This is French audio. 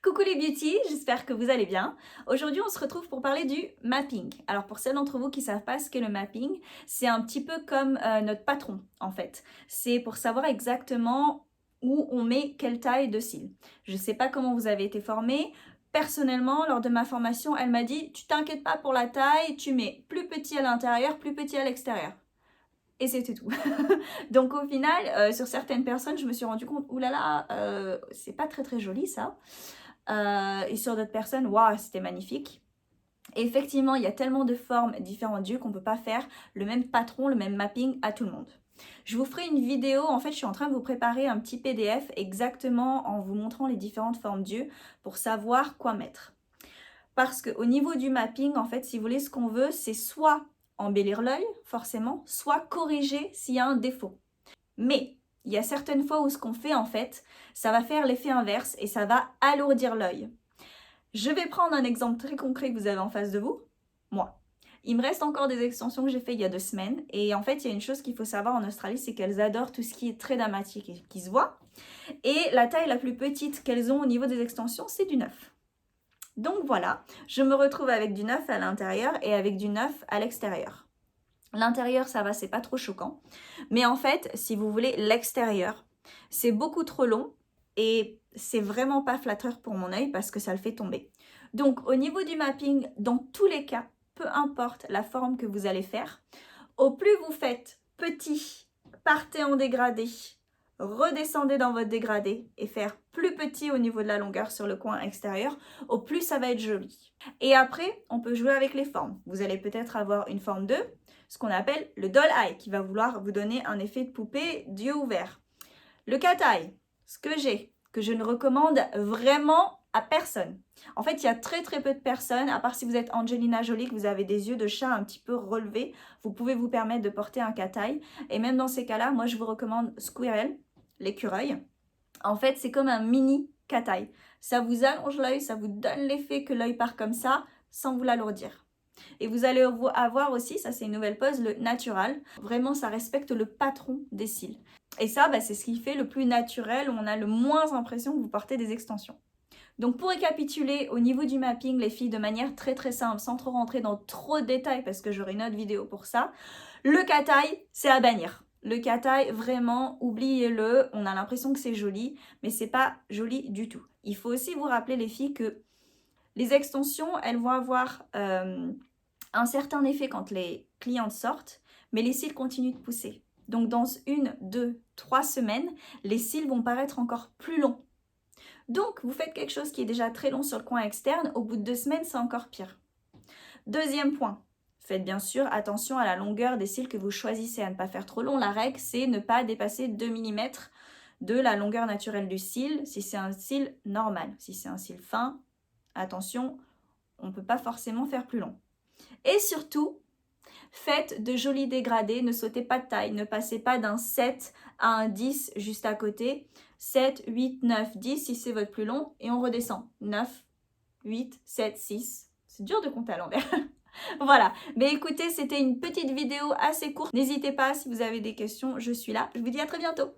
Coucou les beauties, j'espère que vous allez bien. Aujourd'hui, on se retrouve pour parler du mapping. Alors pour celles d'entre vous qui ne savent pas ce qu'est le mapping, c'est un petit peu comme notre patron en fait. C'est pour savoir exactement où on met quelle taille de cils. Je ne sais pas comment vous avez été formés. Personnellement, lors de ma formation, elle m'a dit « Tu t'inquiètes pas pour la taille, tu mets plus petit à l'intérieur, plus petit à l'extérieur. » Et c'était tout. Donc au final, sur certaines personnes, je me suis rendu compte « Ouh là là, c'est pas très joli ça. » Et sur d'autres personnes, waouh, c'était magnifique. Et effectivement, il y a tellement de formes différentes d'yeux qu'on ne peut pas faire le même patron, le même mapping à tout le monde. Je vous ferai une vidéo, en fait je suis en train de vous préparer un petit PDF exactement en vous montrant les différentes formes d'yeux pour savoir quoi mettre. Parce qu'au niveau du mapping, en fait, si vous voulez, ce qu'on veut, c'est soit embellir l'œil, forcément, soit corriger s'il y a un défaut. Mais il y a certaines fois où ce qu'on fait en fait, ça va faire l'effet inverse et ça va alourdir l'œil. Je vais prendre un exemple très concret que vous avez en face de vous, moi. Il me reste encore des extensions que j'ai fait il y a 2 semaines et en fait il y a une chose qu'il faut savoir en Australie, c'est qu'elles adorent tout ce qui est très dramatique et qui se voit. Et la taille la plus petite qu'elles ont au niveau des extensions, c'est du 9. Donc voilà, je me retrouve avec du 9 à l'intérieur et avec du 9 à l'extérieur. L'intérieur, ça va, c'est pas trop choquant. Mais en fait, si vous voulez, l'extérieur, c'est beaucoup trop long et c'est vraiment pas flatteur pour mon œil parce que ça le fait tomber. Donc, au niveau du mapping, dans tous les cas, peu importe la forme que vous allez faire, au plus vous faites petit, partez en dégradé, redescendez dans votre dégradé et faire plus petit au niveau de la longueur sur le coin extérieur, au plus ça va être joli. Et après, on peut jouer avec les formes. Vous allez peut-être avoir une forme 2, ce qu'on appelle le doll eye, qui va vouloir vous donner un effet de poupée d'yeux ouverts. Le cat eye, ce que j'ai, que je ne recommande vraiment à personne. En fait, il y a très peu de personnes, à part si vous êtes Angelina Jolie, que vous avez des yeux de chat un petit peu relevés, vous pouvez vous permettre de porter un cat eye. Et même dans ces cas-là, moi je vous recommande Squirrel, l'écureuil. En fait, c'est comme un mini cat eye. Ça vous allonge l'œil, ça vous donne l'effet que l'œil part comme ça, sans vous l'alourdir. Et vous allez avoir aussi, ça c'est une nouvelle pose, le natural. Vraiment, ça respecte le patron des cils. Et ça, c'est ce qui fait le plus naturel, où on a le moins l'impression que vous portez des extensions. Donc pour récapituler, au niveau du mapping, les filles, de manière très simple, sans trop rentrer dans trop de détails, parce que j'aurai une autre vidéo pour ça, le cat eye, c'est à bannir. Le cat eye, vraiment, oubliez-le, on a l'impression que c'est joli, mais c'est pas joli du tout. Il faut aussi vous rappeler, les filles, que les extensions, elles vont avoir un certain effet quand les clientes sortent, mais les cils continuent de pousser. Donc dans 1, 2, 3 semaines, les cils vont paraître encore plus longs. Donc vous faites quelque chose qui est déjà très long sur le coin externe, au bout de 2 semaines, c'est encore pire. Deuxième point, faites bien sûr attention à la longueur des cils que vous choisissez, à ne pas faire trop long. La règle, c'est ne pas dépasser 2 mm de la longueur naturelle du cil, si c'est un cil normal. Si c'est un cil fin, attention, on ne peut pas forcément faire plus long. Et surtout, faites de jolis dégradés, ne sautez pas de taille, ne passez pas d'un 7 à un 10 juste à côté. 7, 8, 9, 10 si c'est votre plus long et on redescend. 9, 8, 7, 6. C'est dur de compter à l'envers. Voilà, mais écoutez, c'était une petite vidéo assez courte. N'hésitez pas si vous avez des questions, je suis là. Je vous dis à très bientôt.